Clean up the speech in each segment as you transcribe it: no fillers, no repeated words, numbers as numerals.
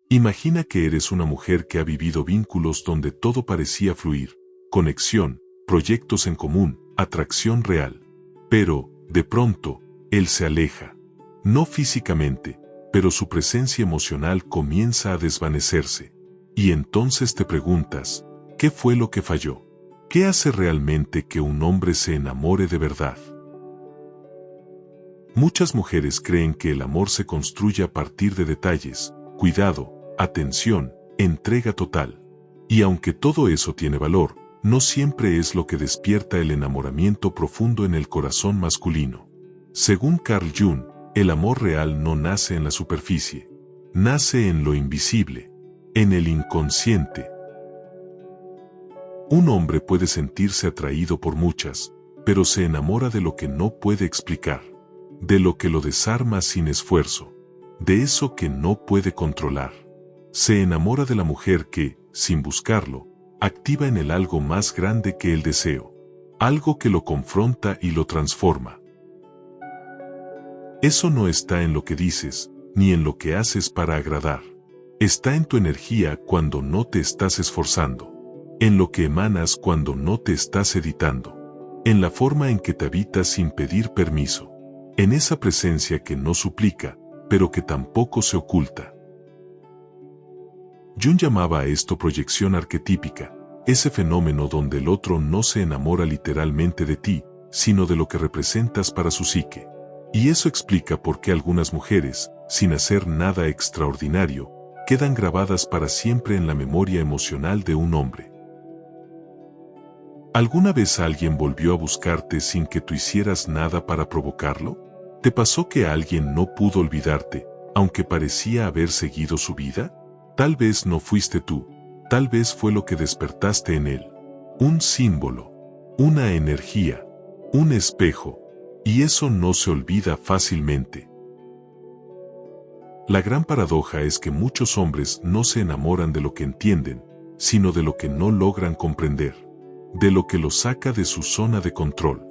Imagina que eres una mujer que ha vivido vínculos donde todo parecía fluir, conexión, proyectos en común, atracción real. Pero, de pronto, él se aleja. No físicamente, pero su presencia emocional comienza a desvanecerse. Y entonces te preguntas, ¿qué fue lo que falló? ¿Qué hace realmente que un hombre se enamore de verdad? Muchas mujeres creen que el amor se construye a partir de detalles, cuidado, atención, entrega total. Y aunque todo eso tiene valor, no siempre es lo que despierta el enamoramiento profundo en el corazón masculino. Según Carl Jung, el amor real no nace en la superficie. Nace en lo invisible, en el inconsciente. Un hombre puede sentirse atraído por muchas, pero se enamora de lo que no puede explicar, de lo que lo desarma sin esfuerzo, de eso que no puede controlar. Se enamora de la mujer que, sin buscarlo, activa en él algo más grande que el deseo, algo que lo confronta y lo transforma. Eso no está en lo que dices, ni en lo que haces para agradar. Está en tu energía cuando no te estás esforzando, en lo que emanas cuando no te estás editando, en la forma en que te habitas sin pedir permiso, en esa presencia que no suplica, pero que tampoco se oculta. Jung llamaba a esto proyección arquetípica, ese fenómeno donde el otro no se enamora literalmente de ti, sino de lo que representas para su psique. Y eso explica por qué algunas mujeres, sin hacer nada extraordinario, quedan grabadas para siempre en la memoria emocional de un hombre. ¿Alguna vez alguien volvió a buscarte sin que tú hicieras nada para provocarlo? ¿Te pasó que alguien no pudo olvidarte, aunque parecía haber seguido su vida? Tal vez no fuiste tú, tal vez fue lo que despertaste en él. Un símbolo, una energía, un espejo, y eso no se olvida fácilmente. La gran paradoja es que muchos hombres no se enamoran de lo que entienden, sino de lo que no logran comprender, de lo que los saca de su zona de control,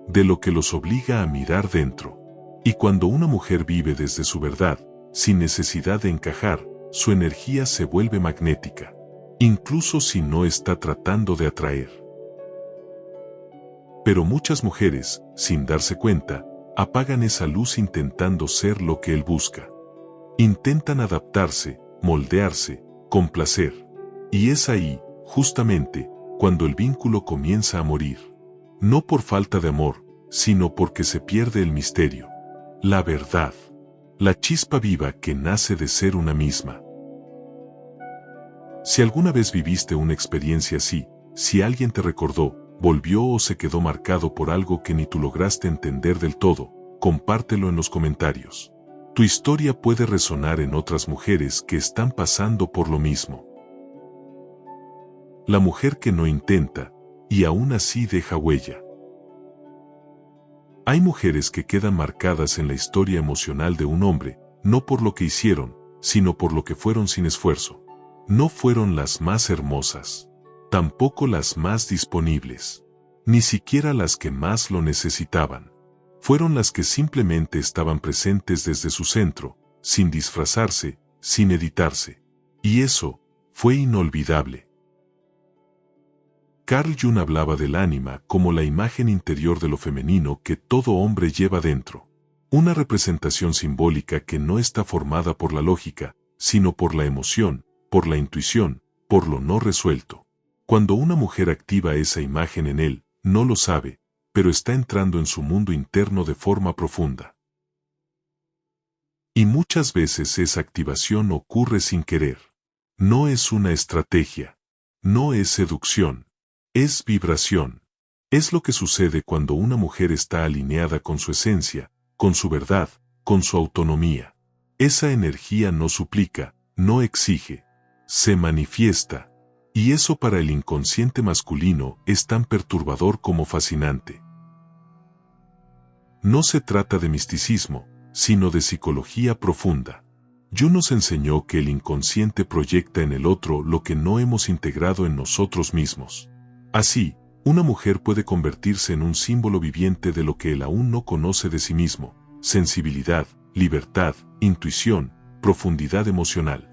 de lo que los obliga a mirar dentro. Y cuando una mujer vive desde su verdad, sin necesidad de encajar, su energía se vuelve magnética, incluso si no está tratando de atraer. Pero muchas mujeres, sin darse cuenta, apagan esa luz intentando ser lo que él busca. Intentan adaptarse, moldearse, complacer. Y es ahí, justamente, cuando el vínculo comienza a morir. No por falta de amor, sino porque se pierde el misterio, la verdad, la chispa viva que nace de ser una misma. Si alguna vez viviste una experiencia así, si alguien te recordó, volvió o se quedó marcado por algo que ni tú lograste entender del todo, compártelo en los comentarios. Tu historia puede resonar en otras mujeres que están pasando por lo mismo. La mujer que no intenta, y aún así deja huella. Hay mujeres que quedan marcadas en la historia emocional de un hombre, no por lo que hicieron, sino por lo que fueron sin esfuerzo. No fueron las más hermosas, tampoco las más disponibles, ni siquiera las que más lo necesitaban. Fueron las que simplemente estaban presentes desde su centro, sin disfrazarse, sin editarse. Y eso fue inolvidable. Carl Jung hablaba del ánima como la imagen interior de lo femenino que todo hombre lleva dentro. Una representación simbólica que no está formada por la lógica, sino por la emoción, por la intuición, por lo no resuelto. Cuando una mujer activa esa imagen en él, no lo sabe, pero está entrando en su mundo interno de forma profunda. Y muchas veces esa activación ocurre sin querer. No es una estrategia. No es seducción. Es vibración. Es lo que sucede cuando una mujer está alineada con su esencia, con su verdad, con su autonomía. Esa energía no suplica, no exige. Se manifiesta. Y eso para el inconsciente masculino es tan perturbador como fascinante. No se trata de misticismo, sino de psicología profunda. Jung nos enseñó que el inconsciente proyecta en el otro lo que no hemos integrado en nosotros mismos. Así, una mujer puede convertirse en un símbolo viviente de lo que él aún no conoce de sí mismo: sensibilidad, libertad, intuición, profundidad emocional.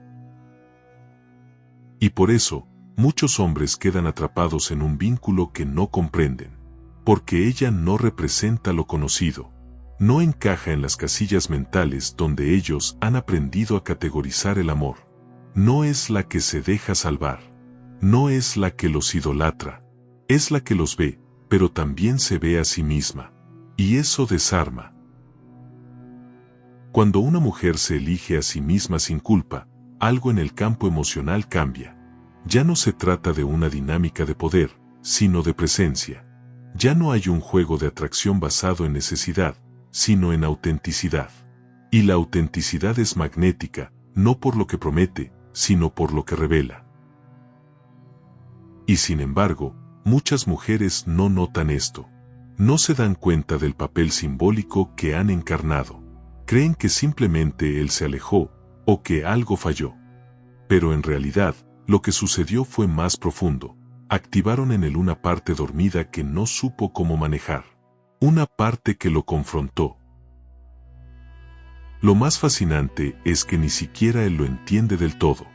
Y por eso, muchos hombres quedan atrapados en un vínculo que no comprenden. Porque ella no representa lo conocido. No encaja en las casillas mentales donde ellos han aprendido a categorizar el amor. No es la que se deja salvar. No es la que los idolatra. Es la que los ve, pero también se ve a sí misma. Y eso desarma. Cuando una mujer se elige a sí misma sin culpa, algo en el campo emocional cambia. Ya no se trata de una dinámica de poder, sino de presencia. Ya no hay un juego de atracción basado en necesidad, sino en autenticidad. Y la autenticidad es magnética, no por lo que promete, sino por lo que revela. Y sin embargo, muchas mujeres no notan esto. No se dan cuenta del papel simbólico que han encarnado. Creen que simplemente él se alejó, o que algo falló. Pero en realidad, lo que sucedió fue más profundo. Activaron en él una parte dormida que no supo cómo manejar. Una parte que lo confrontó. Lo más fascinante es que ni siquiera él lo entiende del todo.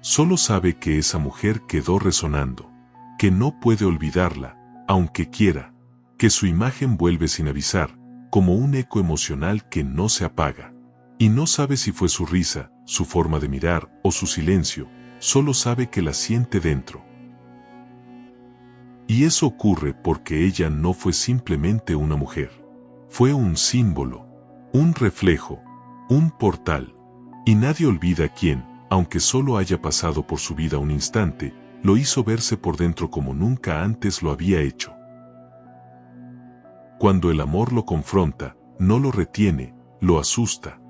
Solo sabe que esa mujer quedó resonando. Que no puede olvidarla, aunque quiera. Que su imagen vuelve sin avisar, como un eco emocional que no se apaga. Y no sabe si fue su risa, su forma de mirar o su silencio, solo sabe que la siente dentro. Y eso ocurre porque ella no fue simplemente una mujer. Fue un símbolo, un reflejo, un portal. Y nadie olvida quién, aunque solo haya pasado por su vida un instante, lo hizo verse por dentro como nunca antes lo había hecho. Cuando el amor lo confronta, no lo retiene, lo asusta.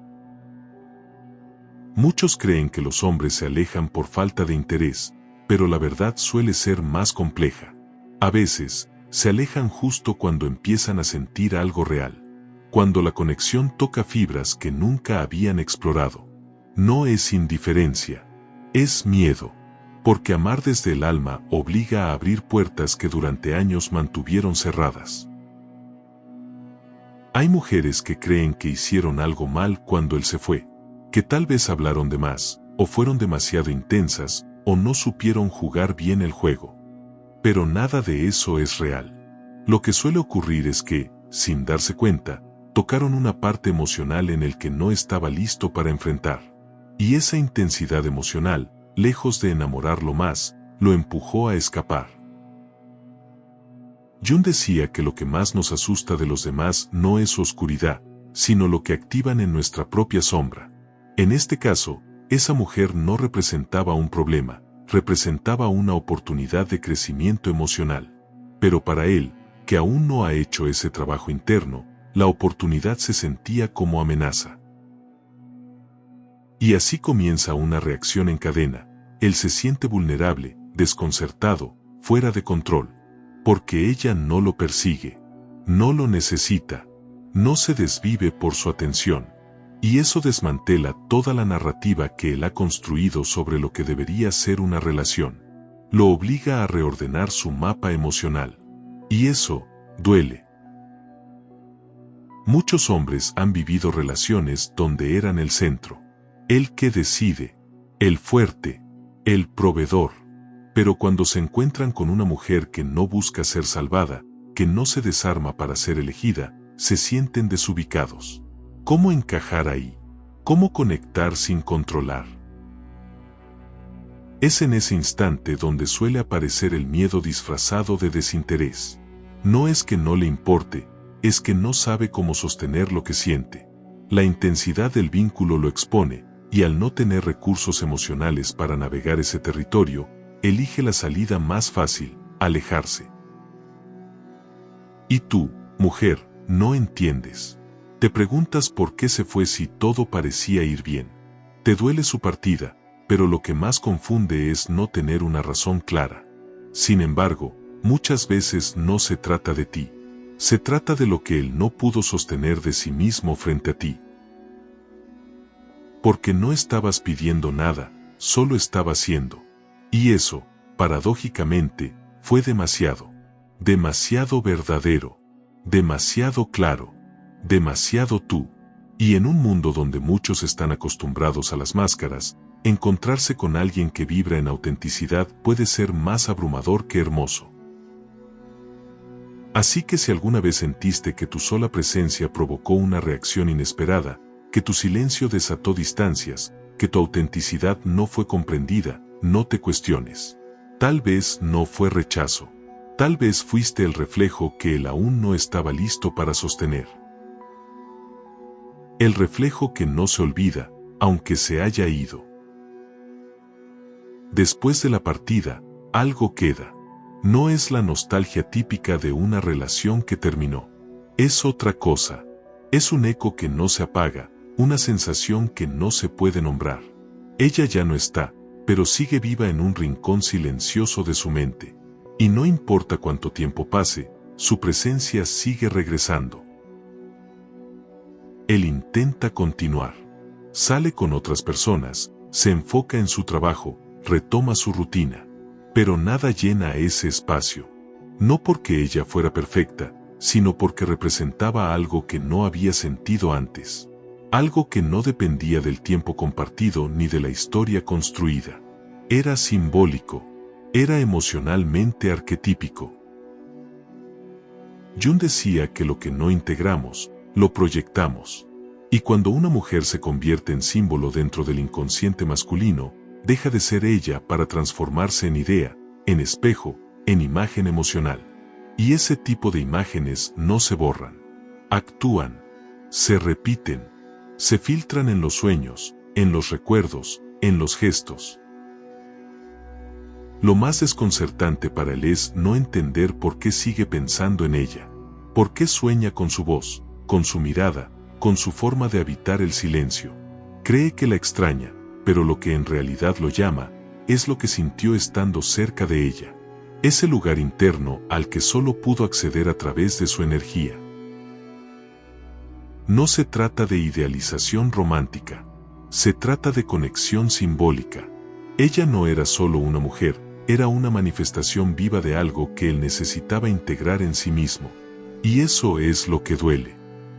Muchos creen que los hombres se alejan por falta de interés, pero la verdad suele ser más compleja. A veces, se alejan justo cuando empiezan a sentir algo real, cuando la conexión toca fibras que nunca habían explorado. No es indiferencia, es miedo, porque amar desde el alma obliga a abrir puertas que durante años mantuvieron cerradas. Hay mujeres que creen que hicieron algo mal cuando él se fue, que tal vez hablaron de más, o fueron demasiado intensas, o no supieron jugar bien el juego. Pero nada de eso es real. Lo que suele ocurrir es que, sin darse cuenta, tocaron una parte emocional en el que no estaba listo para enfrentar. Y esa intensidad emocional, lejos de enamorarlo más, lo empujó a escapar. Jung decía que lo que más nos asusta de los demás no es su oscuridad, sino lo que activan en nuestra propia sombra. En este caso, esa mujer no representaba un problema, representaba una oportunidad de crecimiento emocional. Pero para él, que aún no ha hecho ese trabajo interno, la oportunidad se sentía como amenaza. Y así comienza una reacción en cadena. Él se siente vulnerable, desconcertado, fuera de control. Porque ella no lo persigue, no lo necesita, no se desvive por su atención. Y eso desmantela toda la narrativa que él ha construido sobre lo que debería ser una relación. Lo obliga a reordenar su mapa emocional. Y eso duele. Muchos hombres han vivido relaciones donde eran el centro. El que decide, el fuerte, el proveedor. Pero cuando se encuentran con una mujer que no busca ser salvada, que no se desarma para ser elegida, se sienten desubicados. ¿Cómo encajar ahí? ¿Cómo conectar sin controlar? Es en ese instante donde suele aparecer el miedo disfrazado de desinterés. No es que no le importe, es que no sabe cómo sostener lo que siente. La intensidad del vínculo lo expone, y al no tener recursos emocionales para navegar ese territorio, elige la salida más fácil, alejarse. Y tú, mujer, no entiendes. Te preguntas por qué se fue si todo parecía ir bien. Te duele su partida, pero lo que más confunde es no tener una razón clara. Sin embargo, muchas veces no se trata de ti. Se trata de lo que él no pudo sostener de sí mismo frente a ti. Porque no estabas pidiendo nada, solo estaba siendo. Y eso, paradójicamente, fue demasiado. Demasiado verdadero. Demasiado claro. Demasiado tú. Y en un mundo donde muchos están acostumbrados a las máscaras, encontrarse con alguien que vibra en autenticidad puede ser más abrumador que hermoso. Así que si alguna vez sentiste que tu sola presencia provocó una reacción inesperada, que tu silencio desató distancias, que tu autenticidad no fue comprendida, no te cuestiones. Tal vez no fue rechazo. Tal vez fuiste el reflejo que él aún no estaba listo para sostener. El reflejo que no se olvida, aunque se haya ido. Después de la partida, algo queda. No es la nostalgia típica de una relación que terminó. Es otra cosa. Es un eco que no se apaga, una sensación que no se puede nombrar. Ella ya no está, pero sigue viva en un rincón silencioso de su mente. Y no importa cuánto tiempo pase, su presencia sigue regresando. Él intenta continuar. Sale con otras personas, se enfoca en su trabajo, retoma su rutina. Pero nada llena ese espacio. No porque ella fuera perfecta, sino porque representaba algo que no había sentido antes. Algo que no dependía del tiempo compartido ni de la historia construida. Era simbólico. Era emocionalmente arquetípico. Jung decía que lo que no integramos, lo proyectamos. Y cuando una mujer se convierte en símbolo dentro del inconsciente masculino, deja de ser ella para transformarse en idea, en espejo, en imagen emocional. Y ese tipo de imágenes no se borran. Actúan, se repiten, se filtran en los sueños, en los recuerdos, en los gestos. Lo más desconcertante para él es no entender por qué sigue pensando en ella, por qué sueña con su voz, con su mirada, con su forma de habitar el silencio. Cree que la extraña, pero lo que en realidad lo llama, es lo que sintió estando cerca de ella. Ese lugar interno al que solo pudo acceder a través de su energía. No se trata de idealización romántica. Se trata de conexión simbólica. Ella no era solo una mujer, era una manifestación viva de algo que él necesitaba integrar en sí mismo. Y eso es lo que duele.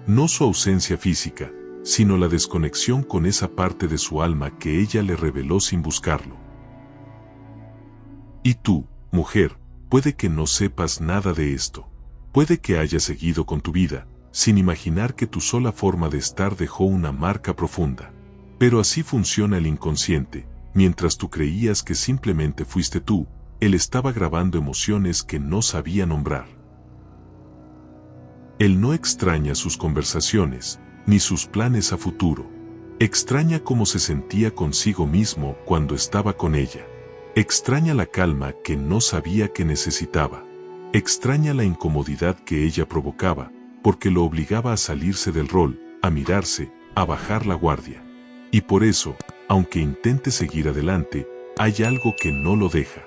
No su ausencia física, sino la desconexión con esa parte de su alma que ella le reveló sin buscarlo. Y tú, mujer, puede que no sepas nada de esto. Puede que hayas seguido con tu vida, sin imaginar que tu sola forma de estar dejó una marca profunda. Pero así funciona el inconsciente. Mientras tú creías que simplemente fuiste tú, él estaba grabando emociones que no sabía nombrar. Él no extraña sus conversaciones, ni sus planes a futuro. Extraña cómo se sentía consigo mismo cuando estaba con ella. Extraña la calma que no sabía que necesitaba. Extraña la incomodidad que ella provocaba, porque lo obligaba a salirse del rol, a mirarse, a bajar la guardia. Y por eso, aunque intente seguir adelante, hay algo que no lo deja.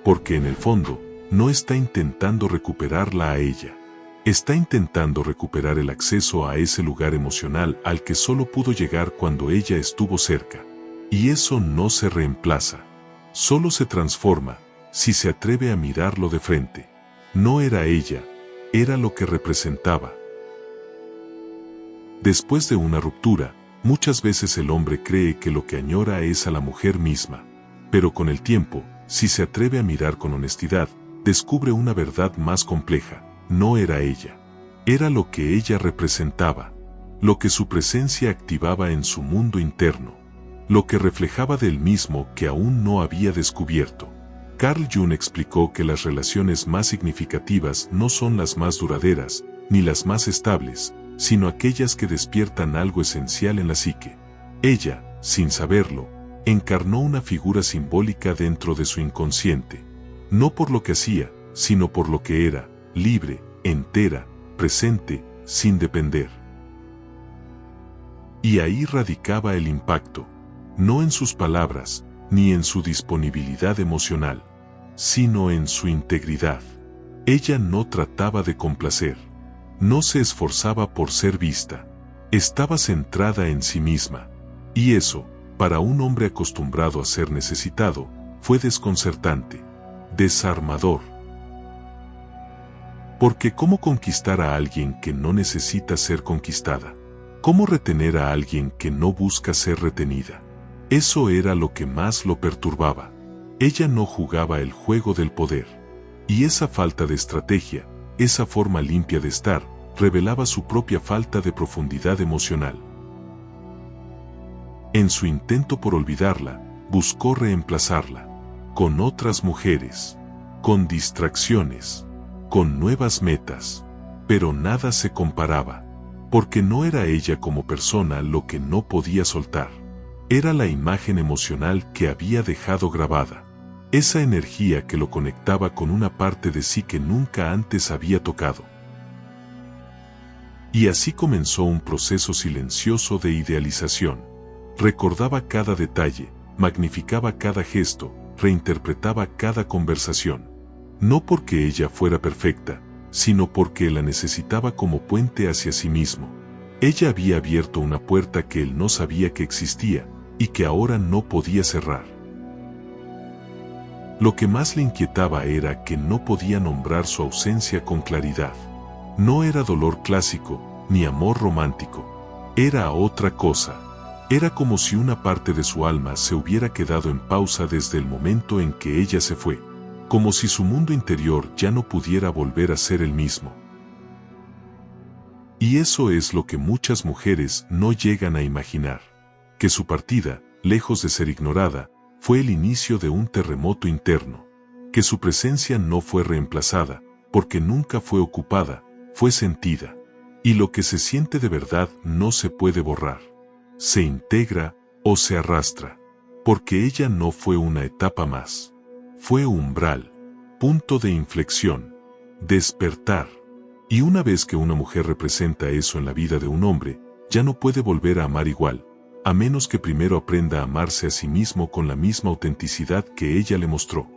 Porque en el fondo, no está intentando recuperarla a ella. Está intentando recuperar el acceso a ese lugar emocional al que solo pudo llegar cuando ella estuvo cerca. Y eso no se reemplaza. Solo se transforma, si se atreve a mirarlo de frente. No era ella, era lo que representaba. Después de una ruptura, muchas veces el hombre cree que lo que añora es a la mujer misma. Pero con el tiempo, si se atreve a mirar con honestidad, descubre una verdad más compleja. No era ella. Era lo que ella representaba. Lo que su presencia activaba en su mundo interno. Lo que reflejaba del mismo que aún no había descubierto. Carl Jung explicó que las relaciones más significativas no son las más duraderas, ni las más estables, sino aquellas que despiertan algo esencial en la psique. Ella, sin saberlo, encarnó una figura simbólica dentro de su inconsciente. No por lo que hacía, sino por lo que era, libre, entera, presente, sin depender. Y ahí radicaba el impacto, no en sus palabras, ni en su disponibilidad emocional, sino en su integridad. Ella no trataba de complacer, no se esforzaba por ser vista, estaba centrada en sí misma, y eso, para un hombre acostumbrado a ser necesitado, fue desconcertante, desarmador. Porque ¿cómo conquistar a alguien que no necesita ser conquistada? ¿Cómo retener a alguien que no busca ser retenida? Eso era lo que más lo perturbaba. Ella no jugaba el juego del poder. Y esa falta de estrategia, esa forma limpia de estar, revelaba su propia falta de profundidad emocional. En su intento por olvidarla, buscó reemplazarla con otras mujeres, con distracciones, con nuevas metas, pero nada se comparaba, porque no era ella como persona lo que no podía soltar. Era la imagen emocional que había dejado grabada, esa energía que lo conectaba con una parte de sí que nunca antes había tocado. Y así comenzó un proceso silencioso de idealización. Recordaba cada detalle, magnificaba cada gesto, reinterpretaba cada conversación. No porque ella fuera perfecta, sino porque la necesitaba como puente hacia sí mismo. Ella había abierto una puerta que él no sabía que existía, y que ahora no podía cerrar. Lo que más le inquietaba era que no podía nombrar su ausencia con claridad. No era dolor clásico, ni amor romántico. Era otra cosa. Era como si una parte de su alma se hubiera quedado en pausa desde el momento en que ella se fue, como si su mundo interior ya no pudiera volver a ser el mismo. Y eso es lo que muchas mujeres no llegan a imaginar, que su partida, lejos de ser ignorada, fue el inicio de un terremoto interno, que su presencia no fue reemplazada, porque nunca fue ocupada, fue sentida, y lo que se siente de verdad no se puede borrar. Se integra o se arrastra, porque ella no fue una etapa más. Fue umbral, punto de inflexión, despertar. Y una vez que una mujer representa eso en la vida de un hombre, ya no puede volver a amar igual, a menos que primero aprenda a amarse a sí mismo con la misma autenticidad que ella le mostró.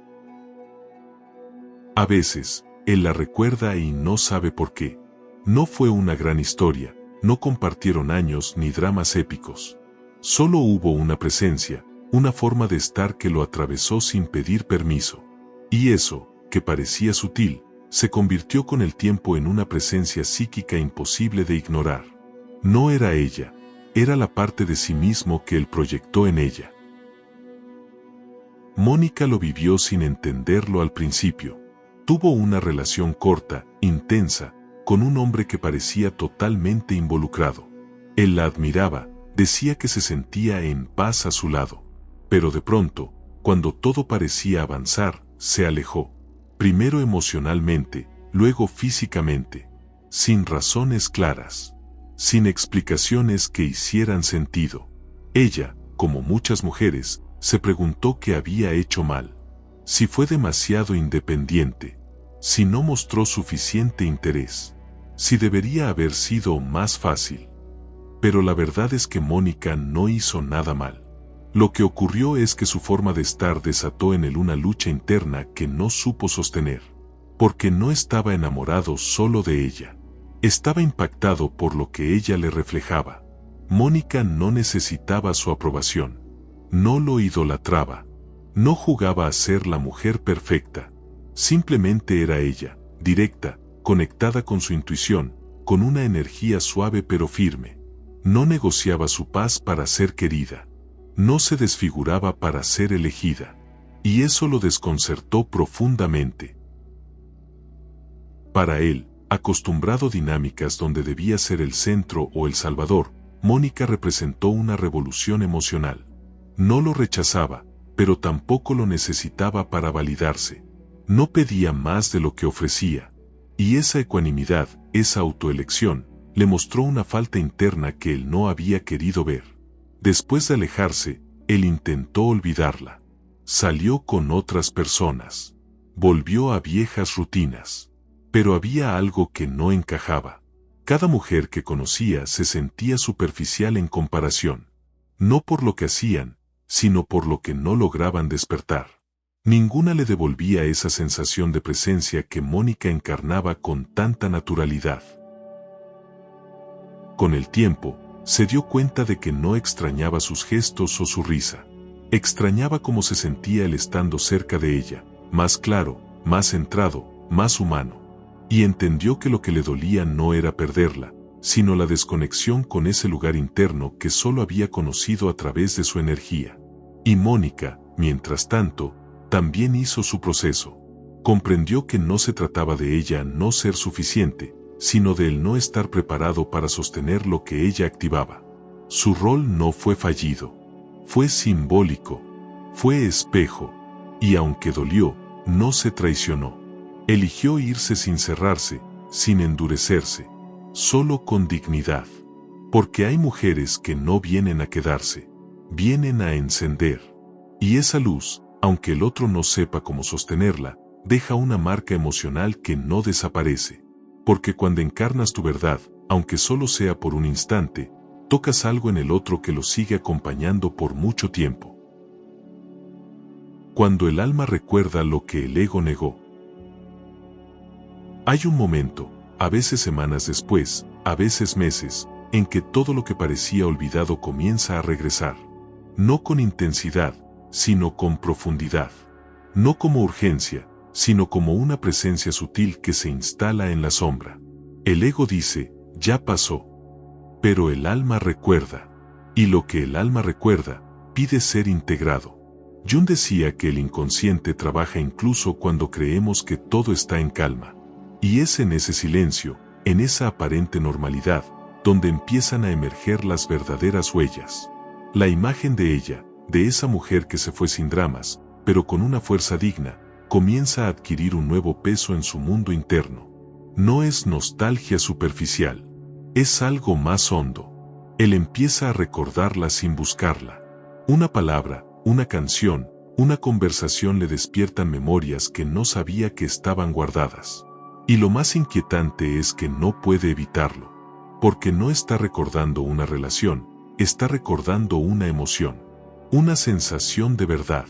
A veces, él la recuerda y no sabe por qué. No fue una gran historia. No compartieron años ni dramas épicos. Solo hubo una presencia, una forma de estar que lo atravesó sin pedir permiso. Y eso, que parecía sutil, se convirtió con el tiempo en una presencia psíquica imposible de ignorar. No era ella, era la parte de sí mismo que él proyectó en ella. Mónica lo vivió sin entenderlo al principio. Tuvo una relación corta, intensa, con un hombre que parecía totalmente involucrado. Él la admiraba, decía que se sentía en paz a su lado. Pero de pronto, cuando todo parecía avanzar, se alejó. Primero emocionalmente, luego físicamente, sin razones claras, sin explicaciones que hicieran sentido. Ella, como muchas mujeres, se preguntó qué había hecho mal. Si fue demasiado independiente, si no mostró suficiente interés, si debería haber sido más fácil. Pero la verdad es que Mónica no hizo nada mal. Lo que ocurrió es que su forma de estar desató en él una lucha interna que no supo sostener. Porque no estaba enamorado solo de ella. Estaba impactado por lo que ella le reflejaba. Mónica no necesitaba su aprobación. No lo idolatraba. No jugaba a ser la mujer perfecta. Simplemente era ella, directa, conectada con su intuición, con una energía suave pero firme. No negociaba su paz para ser querida. No se desfiguraba para ser elegida. Y eso lo desconcertó profundamente. Para él, acostumbrado a dinámicas donde debía ser el centro o el salvador, Mónica representó una revolución emocional. No lo rechazaba, pero tampoco lo necesitaba para validarse. No pedía más de lo que ofrecía. Y esa ecuanimidad, esa autoelección, le mostró una falta interna que él no había querido ver. Después de alejarse, él intentó olvidarla. Salió con otras personas. Volvió a viejas rutinas. Pero había algo que no encajaba. Cada mujer que conocía se sentía superficial en comparación. No por lo que hacían, sino por lo que no lograban despertar. Ninguna le devolvía esa sensación de presencia que Mónica encarnaba con tanta naturalidad. Con el tiempo, se dio cuenta de que no extrañaba sus gestos o su risa. Extrañaba cómo se sentía él estando cerca de ella, más claro, más centrado, más humano. Y entendió que lo que le dolía no era perderla, sino la desconexión con ese lugar interno que solo había conocido a través de su energía. Y Mónica, mientras tanto, también hizo su proceso. Comprendió que no se trataba de ella no ser suficiente, sino de él no estar preparado para sostener lo que ella activaba. Su rol no fue fallido, fue simbólico, fue espejo, y aunque dolió, no se traicionó. Eligió irse sin cerrarse, sin endurecerse, solo con dignidad. Porque hay mujeres que no vienen a quedarse, vienen a encender. Y esa luz, aunque el otro no sepa cómo sostenerla, deja una marca emocional que no desaparece. Porque cuando encarnas tu verdad, aunque solo sea por un instante, tocas algo en el otro que lo sigue acompañando por mucho tiempo. Cuando el alma recuerda lo que el ego negó. Hay un momento, a veces semanas después, a veces meses, en que todo lo que parecía olvidado comienza a regresar. No con intensidad, sino con profundidad. No como urgencia, sino como una presencia sutil que se instala en la sombra. El ego dice, ya pasó. Pero el alma recuerda. Y lo que el alma recuerda, pide ser integrado. Jung decía que el inconsciente trabaja incluso cuando creemos que todo está en calma. Y es en ese silencio, en esa aparente normalidad, donde empiezan a emerger las verdaderas huellas. La imagen de ella, de esa mujer que se fue sin dramas, pero con una fuerza digna, comienza a adquirir un nuevo peso en su mundo interno. No es nostalgia superficial, es algo más hondo. Él empieza a recordarla sin buscarla. Una palabra, una canción, una conversación le despiertan memorias que no sabía que estaban guardadas. Y lo más inquietante es que no puede evitarlo. Porque no está recordando una relación, está recordando una emoción, una sensación de verdad.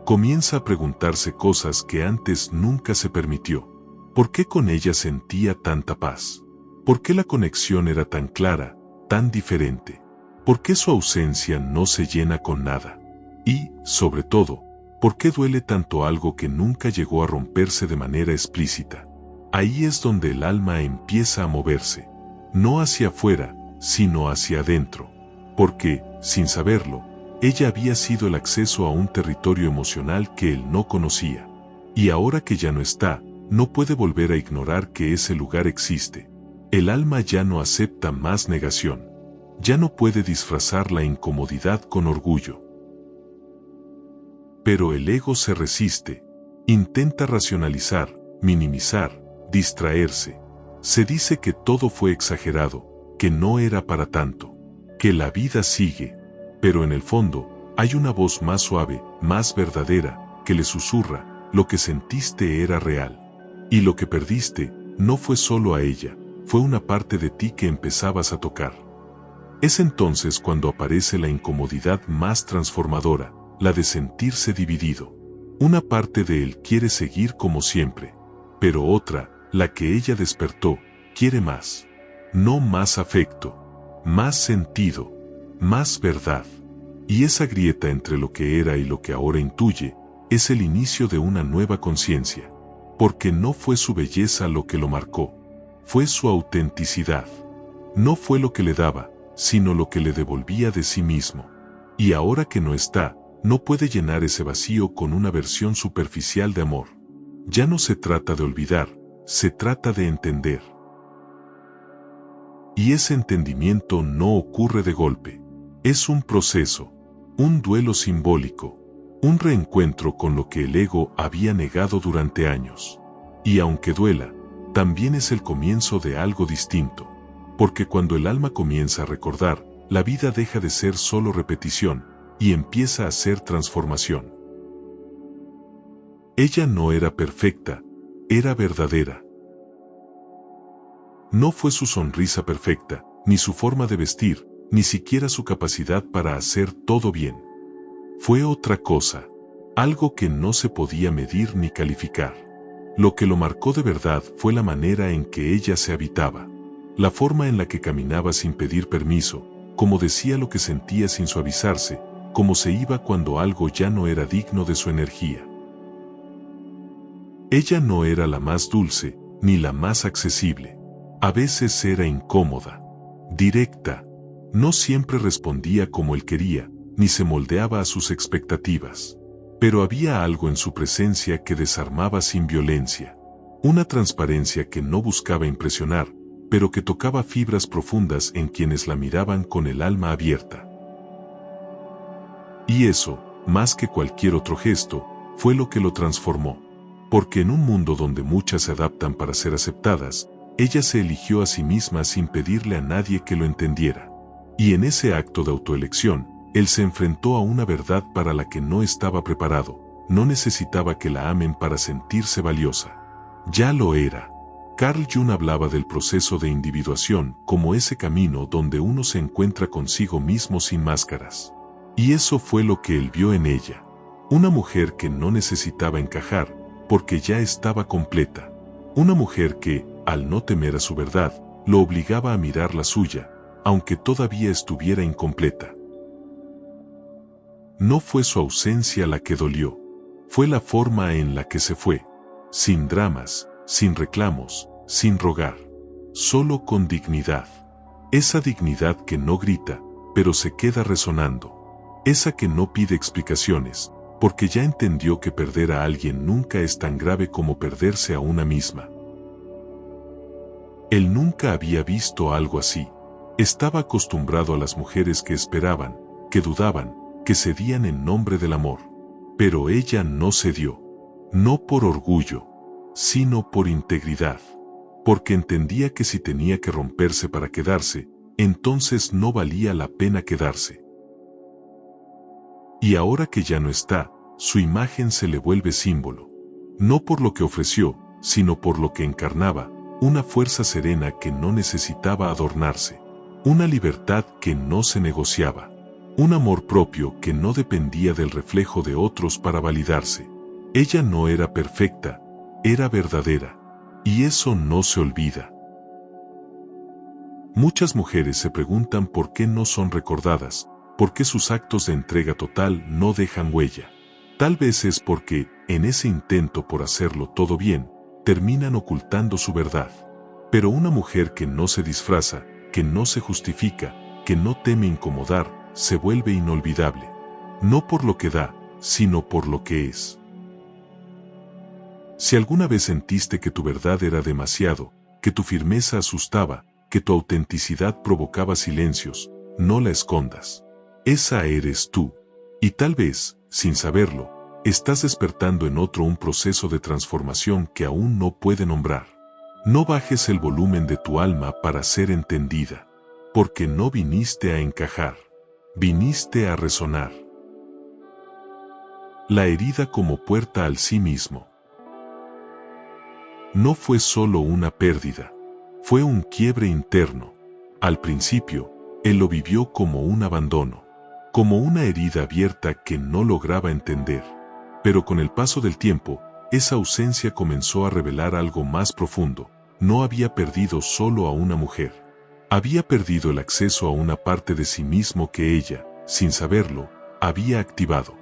Comienza a preguntarse cosas que antes nunca se permitió. ¿Por qué con ella sentía tanta paz? ¿Por qué la conexión era tan clara, tan diferente? ¿Por qué su ausencia no se llena con nada? Y, sobre todo, ¿por qué duele tanto algo que nunca llegó a romperse de manera explícita? Ahí es donde el alma empieza a moverse, no hacia afuera, sino hacia adentro, porque, sin saberlo, ella había sido el acceso a un territorio emocional que él no conocía. Y ahora que ya no está, no puede volver a ignorar que ese lugar existe. El alma ya no acepta más negación. Ya no puede disfrazar la incomodidad con orgullo. Pero el ego se resiste, intenta racionalizar, minimizar, distraerse. Se dice que todo fue exagerado, que no era para tanto, que la vida sigue, pero en el fondo, hay una voz más suave, más verdadera, que le susurra, lo que sentiste era real. Y lo que perdiste, no fue solo a ella, fue una parte de ti que empezabas a tocar. Es entonces cuando aparece la incomodidad más transformadora, la de sentirse dividido. Una parte de él quiere seguir como siempre, pero otra, la que ella despertó, quiere más. No más afecto, más sentido, más verdad. Y esa grieta entre lo que era y lo que ahora intuye, es el inicio de una nueva conciencia. Porque no fue su belleza lo que lo marcó, fue su autenticidad. No fue lo que le daba, sino lo que le devolvía de sí mismo. Y ahora que no está, no puede llenar ese vacío con una versión superficial de amor. Ya no se trata de olvidar, se trata de entender. Y ese entendimiento no ocurre de golpe. Es un proceso, un duelo simbólico, un reencuentro con lo que el ego había negado durante años. Y aunque duela, también es el comienzo de algo distinto. Porque cuando el alma comienza a recordar, la vida deja de ser solo repetición, y empieza a ser transformación. Ella no era perfecta, era verdadera. No fue su sonrisa perfecta, ni su forma de vestir, ni siquiera su capacidad para hacer todo bien. Fue otra cosa, algo que no se podía medir ni calificar. Lo que lo marcó de verdad fue la manera en que ella se habitaba, la forma en la que caminaba sin pedir permiso, como decía lo que sentía sin suavizarse, como se iba cuando algo ya no era digno de su energía. Ella no era la más dulce, ni la más accesible. A veces era incómoda, directa, no siempre respondía como él quería, ni se moldeaba a sus expectativas. Pero había algo en su presencia que desarmaba sin violencia. Una transparencia que no buscaba impresionar, pero que tocaba fibras profundas en quienes la miraban con el alma abierta. Y eso, más que cualquier otro gesto, fue lo que lo transformó. Porque en un mundo donde muchas se adaptan para ser aceptadas, ella se eligió a sí misma sin pedirle a nadie que lo entendiera. Y en ese acto de autoelección, él se enfrentó a una verdad para la que no estaba preparado. No necesitaba que la amen para sentirse valiosa. Ya lo era. Carl Jung hablaba del proceso de individuación como ese camino donde uno se encuentra consigo mismo sin máscaras. Y eso fue lo que él vio en ella. Una mujer que no necesitaba encajar, porque ya estaba completa. Una mujer que, al no temer a su verdad, lo obligaba a mirar la suya, aunque todavía estuviera incompleta. No fue su ausencia la que dolió, fue la forma en la que se fue, sin dramas, sin reclamos, sin rogar, solo con dignidad. Esa dignidad que no grita, pero se queda resonando. Esa que no pide explicaciones, porque ya entendió que perder a alguien nunca es tan grave como perderse a una misma. Él nunca había visto algo así. Estaba acostumbrado a las mujeres que esperaban, que dudaban, que cedían en nombre del amor. Pero ella no cedió. No por orgullo, sino por integridad. Porque entendía que si tenía que romperse para quedarse, entonces no valía la pena quedarse. Y ahora que ya no está, su imagen se le vuelve símbolo. No por lo que ofreció, sino por lo que encarnaba, una fuerza serena que no necesitaba adornarse. Una libertad que no se negociaba. Un amor propio que no dependía del reflejo de otros para validarse. Ella no era perfecta, era verdadera. Y eso no se olvida. Muchas mujeres se preguntan por qué no son recordadas, por qué sus actos de entrega total no dejan huella. Tal vez es porque, en ese intento por hacerlo todo bien, terminan ocultando su verdad. Pero una mujer que no se disfraza, que no se justifica, que no teme incomodar, se vuelve inolvidable. No por lo que da, sino por lo que es. Si alguna vez sentiste que tu verdad era demasiado, que tu firmeza asustaba, que tu autenticidad provocaba silencios, no la escondas. Esa eres tú. Y tal vez, sin saberlo, estás despertando en otro un proceso de transformación que aún no puede nombrar. No bajes el volumen de tu alma para ser entendida, porque no viniste a encajar, viniste a resonar. La herida como puerta al sí mismo. No fue solo una pérdida, fue un quiebre interno. Al principio, él lo vivió como un abandono, como una herida abierta que no lograba entender. Pero con el paso del tiempo, esa ausencia comenzó a revelar algo más profundo. No había perdido solo a una mujer. Había perdido el acceso a una parte de sí mismo que ella, sin saberlo, había activado.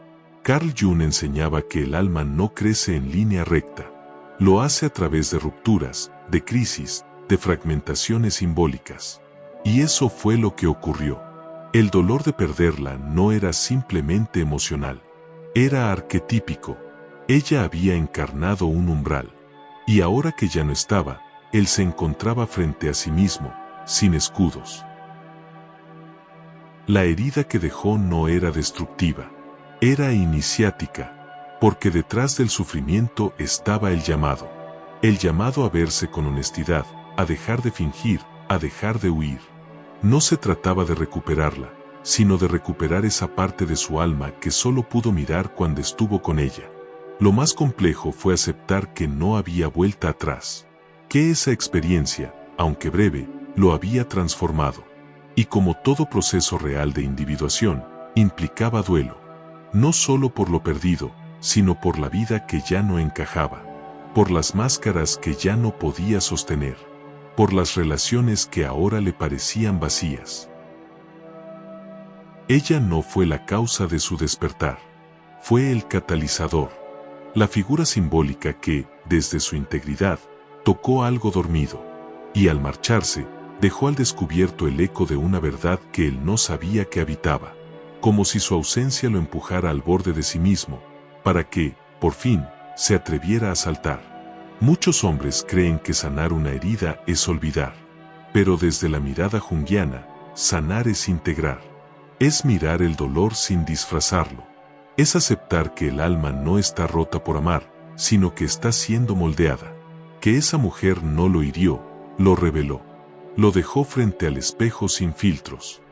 Carl Jung enseñaba que el alma no crece en línea recta. Lo hace a través de rupturas, de crisis, de fragmentaciones simbólicas. Y eso fue lo que ocurrió. El dolor de perderla no era simplemente emocional. Era arquetípico. Ella había encarnado un umbral. Y ahora que ya no estaba, él se encontraba frente a sí mismo, sin escudos. La herida que dejó no era destructiva. Era iniciática. Porque detrás del sufrimiento estaba el llamado. El llamado a verse con honestidad, a dejar de fingir, a dejar de huir. No se trataba de recuperarla, sino de recuperar esa parte de su alma que solo pudo mirar cuando estuvo con ella. Lo más complejo fue aceptar que no había vuelta atrás. Que esa experiencia, aunque breve, lo había transformado. Y como todo proceso real de individuación, implicaba duelo. No solo por lo perdido, sino por la vida que ya no encajaba, por las máscaras que ya no podía sostener, por las relaciones que ahora le parecían vacías. Ella no fue la causa de su despertar, fue el catalizador, la figura simbólica que, desde su integridad, tocó algo dormido, y al marcharse, dejó al descubierto el eco de una verdad que él no sabía que habitaba. como si su ausencia lo empujara al borde de sí mismo, para que, por fin, se atreviera a saltar. Muchos hombres creen que sanar una herida es olvidar, pero desde la mirada junguiana, sanar es integrar. Es mirar el dolor sin disfrazarlo. Es aceptar que el alma no está rota por amar, sino que está siendo moldeada. Que esa mujer no lo hirió, lo reveló. Lo dejó frente al espejo sin filtros.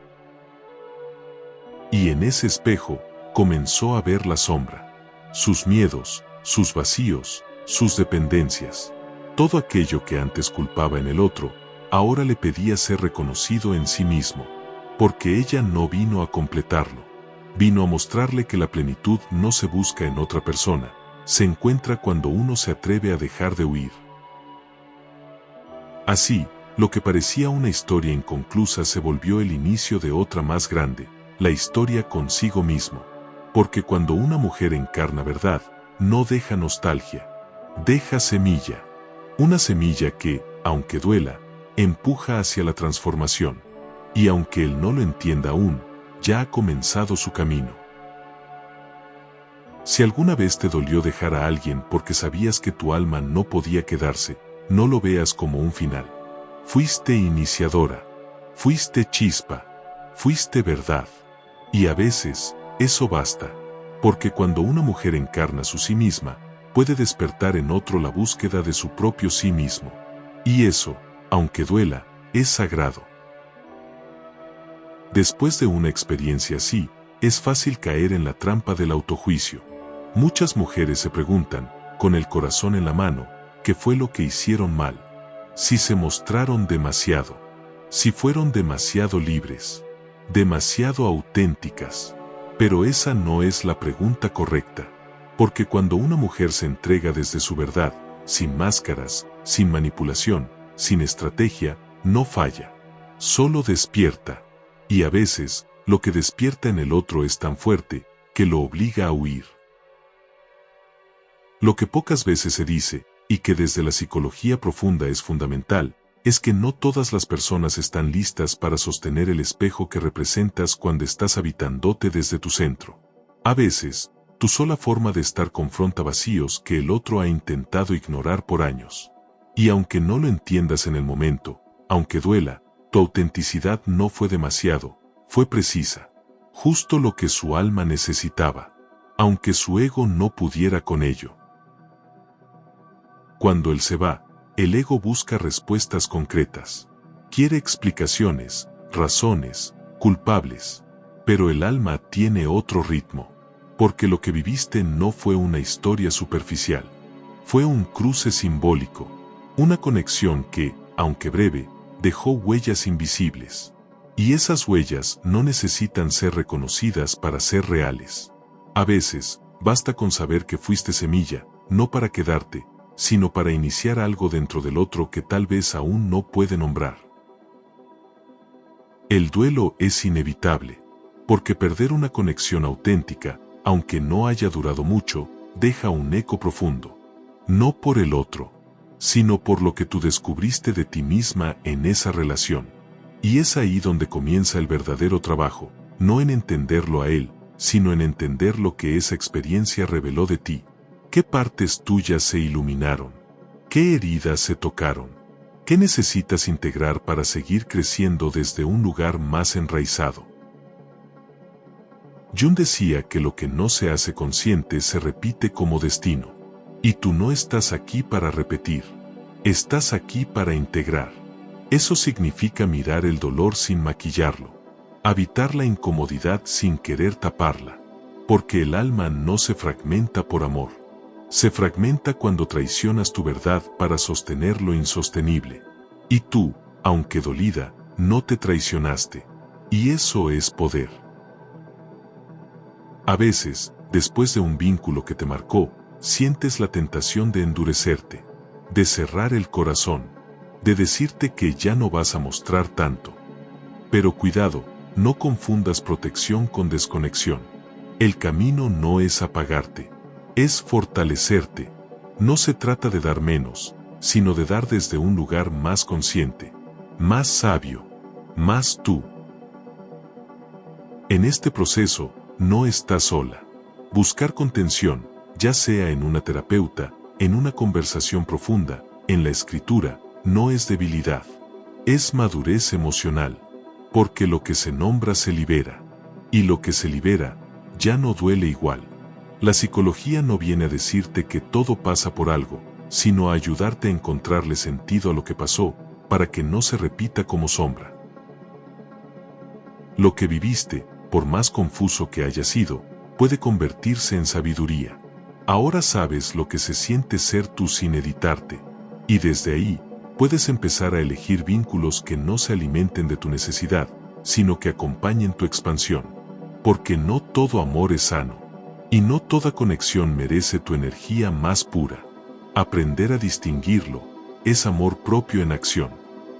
Y en ese espejo, comenzó a ver la sombra. Sus miedos, sus vacíos, sus dependencias. Todo aquello que antes culpaba en el otro, ahora le pedía ser reconocido en sí mismo. Porque ella no vino a completarlo. Vino a mostrarle que la plenitud no se busca en otra persona, se encuentra cuando uno se atreve a dejar de huir. Así, lo que parecía una historia inconclusa se volvió el inicio de otra más grande, la historia consigo mismo. Porque cuando una mujer encarna verdad, no deja nostalgia, deja semilla. Una semilla que, aunque duela, empuja hacia la transformación. Y aunque él no lo entienda aún, ya ha comenzado su camino. Si alguna vez te dolió dejar a alguien porque sabías que tu alma no podía quedarse, no lo veas como un final. Fuiste iniciadora, fuiste chispa, fuiste verdad. Y a veces, eso basta, porque cuando una mujer encarna su sí misma, puede despertar en otro la búsqueda de su propio sí mismo. Y eso, aunque duela, es sagrado. Después de una experiencia así, es fácil caer en la trampa del autojuicio. Muchas mujeres se preguntan, con el corazón en la mano, qué fue lo que hicieron mal. Si se mostraron demasiado. Si fueron demasiado libres. Demasiado auténticas. Pero esa no es la pregunta correcta. Porque cuando una mujer se entrega desde su verdad, sin máscaras, sin manipulación, sin estrategia, no falla. Solo despierta. Y a veces, lo que despierta en el otro es tan fuerte, que lo obliga a huir. Lo que pocas veces se dice, y que desde la psicología profunda es fundamental, es que no todas las personas están listas para sostener el espejo que representas cuando estás habitándote desde tu centro. A veces, tu sola forma de estar confronta vacíos que el otro ha intentado ignorar por años. Y aunque no lo entiendas en el momento, aunque duela, tu autenticidad no fue demasiado, fue precisa. Justo lo que su alma necesitaba, aunque su ego no pudiera con ello. Cuando él se va, el ego busca respuestas concretas. Quiere explicaciones, razones, culpables. Pero el alma tiene otro ritmo. Porque lo que viviste no fue una historia superficial. Fue un cruce simbólico. Una conexión que, aunque breve, dejó huellas invisibles. Y esas huellas no necesitan ser reconocidas para ser reales. A veces, basta con saber que fuiste semilla, no para quedarte, sino para iniciar algo dentro del otro que tal vez aún no puede nombrar. El duelo es inevitable, porque perder una conexión auténtica, aunque no haya durado mucho, deja un eco profundo. No por el otro, sino por lo que tú descubriste de ti misma en esa relación. Y es ahí donde comienza el verdadero trabajo, no en entenderlo a él, sino en entender lo que esa experiencia reveló de ti. ¿Qué partes tuyas se iluminaron? ¿Qué heridas se tocaron? ¿Qué necesitas integrar para seguir creciendo desde un lugar más enraizado? Jung decía que lo que no se hace consciente se repite como destino. Y tú no estás aquí para repetir. Estás aquí para integrar. Eso significa mirar el dolor sin maquillarlo. Habitar la incomodidad sin querer taparla. Porque el alma no se fragmenta por amor. Se fragmenta cuando traicionas tu verdad para sostener lo insostenible. Y tú, aunque dolida, no te traicionaste. Y eso es poder. A veces, después de un vínculo que te marcó, sientes la tentación de endurecerte, de cerrar el corazón, de decirte que ya no vas a mostrar tanto. Pero cuidado, no confundas protección con desconexión. El camino no es apagarte, es fortalecerte. No se trata de dar menos, sino de dar desde un lugar más consciente, más sabio, más tú. En este proceso, no estás sola. Buscar contención, ya sea en una terapeuta, en una conversación profunda, en la escritura, no es debilidad. Es madurez emocional. Porque lo que se nombra se libera. Y lo que se libera, ya no duele igual. La psicología no viene a decirte que todo pasa por algo, sino a ayudarte a encontrarle sentido a lo que pasó, para que no se repita como sombra. Lo que viviste, por más confuso que haya sido, puede convertirse en sabiduría. Ahora sabes lo que se siente ser tú sin editarte, y desde ahí, puedes empezar a elegir vínculos que no se alimenten de tu necesidad, sino que acompañen tu expansión. Porque no todo amor es sano, y no toda conexión merece tu energía más pura. Aprender a distinguirlo es amor propio en acción.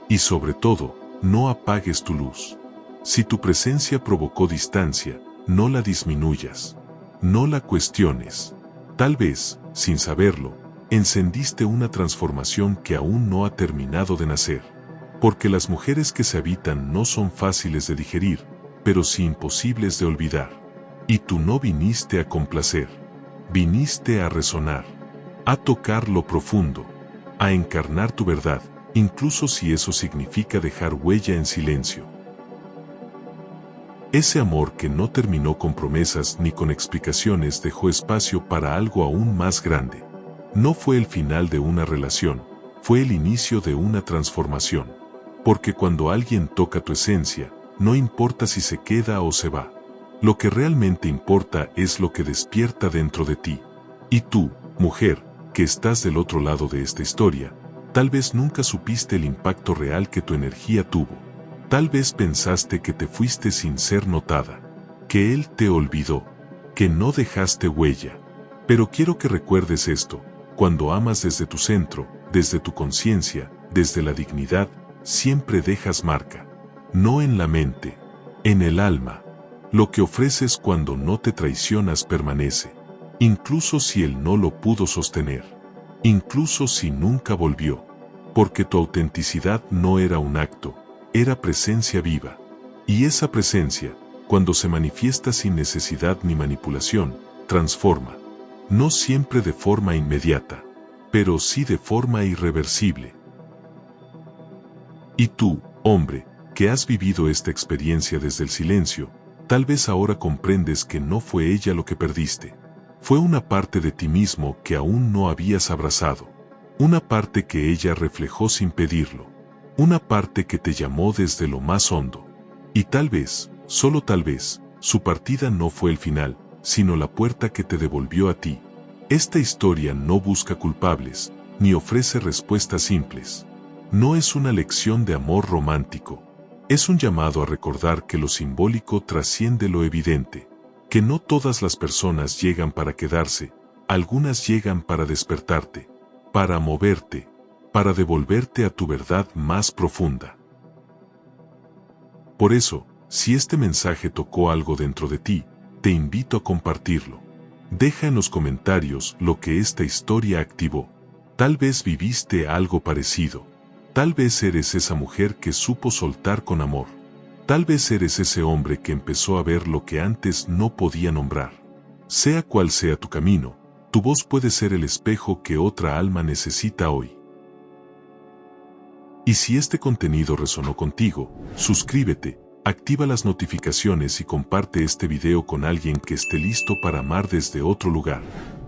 Y sobre todo, no apagues tu luz. Si tu presencia provocó distancia, no la disminuyas. No la cuestiones. Tal vez, sin saberlo, encendiste una transformación que aún no ha terminado de nacer. Porque las mujeres que se habitan no son fáciles de digerir, pero sí imposibles de olvidar. Y tú no viniste a complacer. Viniste a resonar. A tocar lo profundo. A encarnar tu verdad, incluso si eso significa dejar huella en silencio. Ese amor que no terminó con promesas ni con explicaciones dejó espacio para algo aún más grande. No fue el final de una relación, fue el inicio de una transformación. Porque cuando alguien toca tu esencia, no importa si se queda o se va. Lo que realmente importa es lo que despierta dentro de ti. Y tú, mujer, que estás del otro lado de esta historia, tal vez nunca supiste el impacto real que tu energía tuvo. Tal vez pensaste que te fuiste sin ser notada, que él te olvidó, que no dejaste huella. Pero quiero que recuerdes esto: cuando amas desde tu centro, desde tu conciencia, desde la dignidad, siempre dejas marca. No en la mente, en el alma. Lo que ofreces cuando no te traicionas permanece, incluso si él no lo pudo sostener, incluso si nunca volvió, porque tu autenticidad no era un acto, era presencia viva. Y esa presencia, cuando se manifiesta sin necesidad ni manipulación, transforma. No siempre de forma inmediata, pero sí de forma irreversible. Y tú, hombre, que has vivido esta experiencia desde el silencio, tal vez ahora comprendes que no fue ella lo que perdiste. Fue una parte de ti mismo que aún no habías abrazado. Una parte que ella reflejó sin pedirlo. Una parte que te llamó desde lo más hondo. Y tal vez, solo tal vez, su partida no fue el final, sino la puerta que te devolvió a ti. Esta historia no busca culpables, ni ofrece respuestas simples. No es una lección de amor romántico. Es un llamado a recordar que lo simbólico trasciende lo evidente, que no todas las personas llegan para quedarse, algunas llegan para despertarte, para moverte, para devolverte a tu verdad más profunda. Por eso, si este mensaje tocó algo dentro de ti, te invito a compartirlo. Deja en los comentarios lo que esta historia activó. Tal vez viviste algo parecido. Tal vez eres esa mujer que supo soltar con amor. Tal vez eres ese hombre que empezó a ver lo que antes no podía nombrar. Sea cual sea tu camino, tu voz puede ser el espejo que otra alma necesita hoy. Y si este contenido resonó contigo, suscríbete, activa las notificaciones y comparte este video con alguien que esté listo para amar desde otro lugar.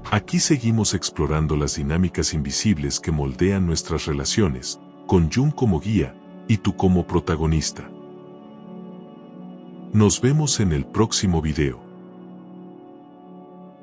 Aquí seguimos explorando las dinámicas invisibles que moldean nuestras relaciones, con Jung como guía y tú como protagonista. Nos vemos en el próximo video.